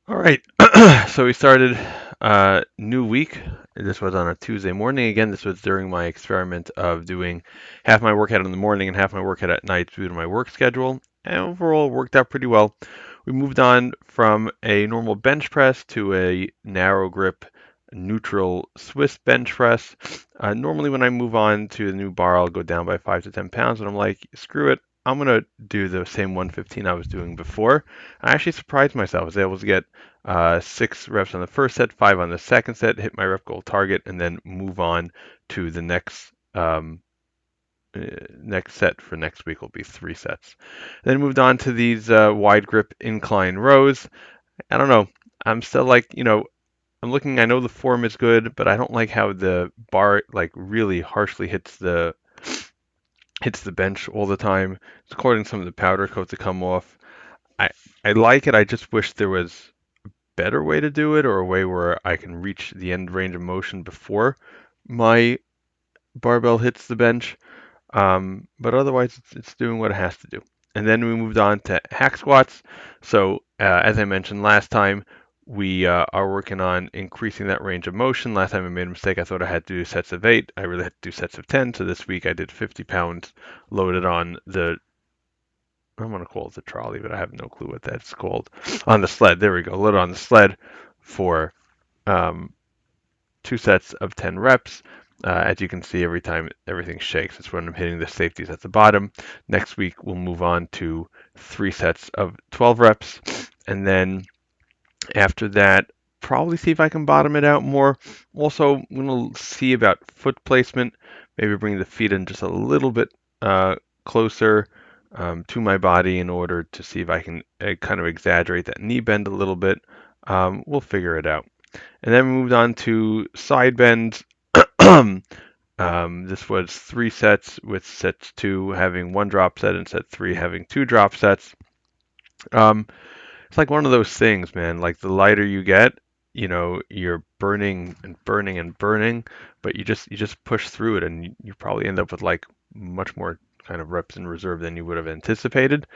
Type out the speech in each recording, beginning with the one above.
All right, so we started new week. This was on a Tuesday morning. Again, this was during my experiment of doing half my workout in the morning and half my workout at night due to my work schedule. And overall, it worked out pretty well. We moved on from a normal bench press to a narrow grip, neutral Swiss bench press. Normally, when I move on to the new bar, I'll go down by 5 to 10 pounds, and I'm like, screw it. I'm gonna do the same 115 I was doing before. I actually surprised myself. I was able to get 6 reps on the first set, 5 on the second set, hit my rep goal target, and then move on to the next set for next week will be 3 sets. Then moved on to these wide grip incline rows. I don't know. I'm still like, I'm looking. I know the form is good, but I don't like how the bar like really harshly hits the bench all the time. It's causing some of the powder coat to come off. I I like it. I just wish there was better way to do it or a way where I can reach the end range of motion before my barbell hits the bench. But otherwise, it's doing what it has to do. And then we moved on to hack squats. So, as I mentioned last time, we are working on increasing that range of motion. Last time I made a mistake. I thought I had to do sets of 8. I really had to do sets of 10. So this week I did 50 pounds loaded on the I'm gonna call it the trolley, but I have no clue what that's called. On the sled, there we go. Load on the sled for um, 2 sets of 10 reps. As you can see, every time everything shakes, it's when I'm hitting the safeties at the bottom. Next week, we'll move on to 3 sets of 12 reps. And then after that, probably see if I can bottom it out more. Also, I'm going to see about foot placement. Maybe bring the feet in just a little bit closer to my body in order to see if I can kind of exaggerate that knee bend a little bit. We'll figure it out. And then we moved on to side bends. This was 3 sets, with sets 2 having 1 drop set and set 3 having 2 drop sets. Um, it's like one of those things, man. Like the lighter you get, you're burning and burning and burning, but you just push through it, and you probably end up with like much more kind of reps in reserve than you would have anticipated.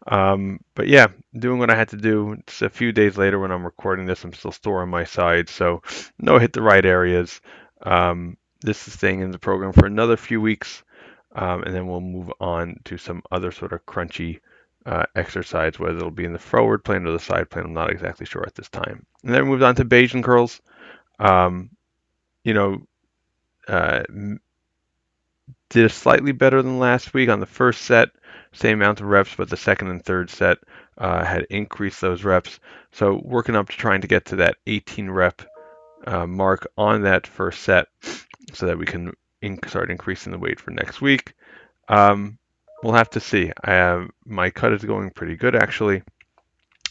But yeah, doing what I had to do. It's a few days later when I'm recording this. I'm still sore on my side, so no hit the right areas. This is staying in the program for another few weeks, and then we'll move on to some other sort of crunchy exercise, whether it'll be in the forward plane or the side plane. I'm not exactly sure at this time. And then we moved on to Bayesian curls. Um, you know, uh, did slightly better than last week on the first set, same amount of reps, but the second and third set had increased those reps. So working up to trying to get to that 18 rep mark on that first set so that we can start increasing the weight for next week. We'll have to see. My cut is going pretty good, actually.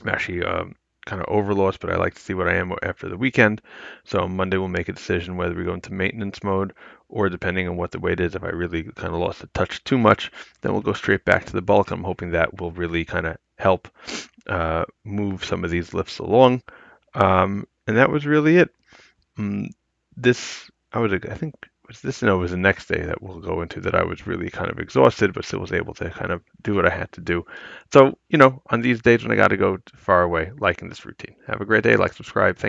I'm actually kind of overlost, but I like to see what I am after the weekend. So Monday we'll make a decision whether we go into maintenance mode or, depending on what the weight is, if I really kind of lost the touch too much, then we'll go straight back to the bulk. I'm hoping that will really kind of help move some of these lifts along. And that was really it. Mm, I think, was this? No, it was the next day that we'll go into that I was really kind of exhausted, but still was able to kind of do what I had to do. So, on these days when I got to go far away, liking this routine. Have a great day. Like, subscribe. Thank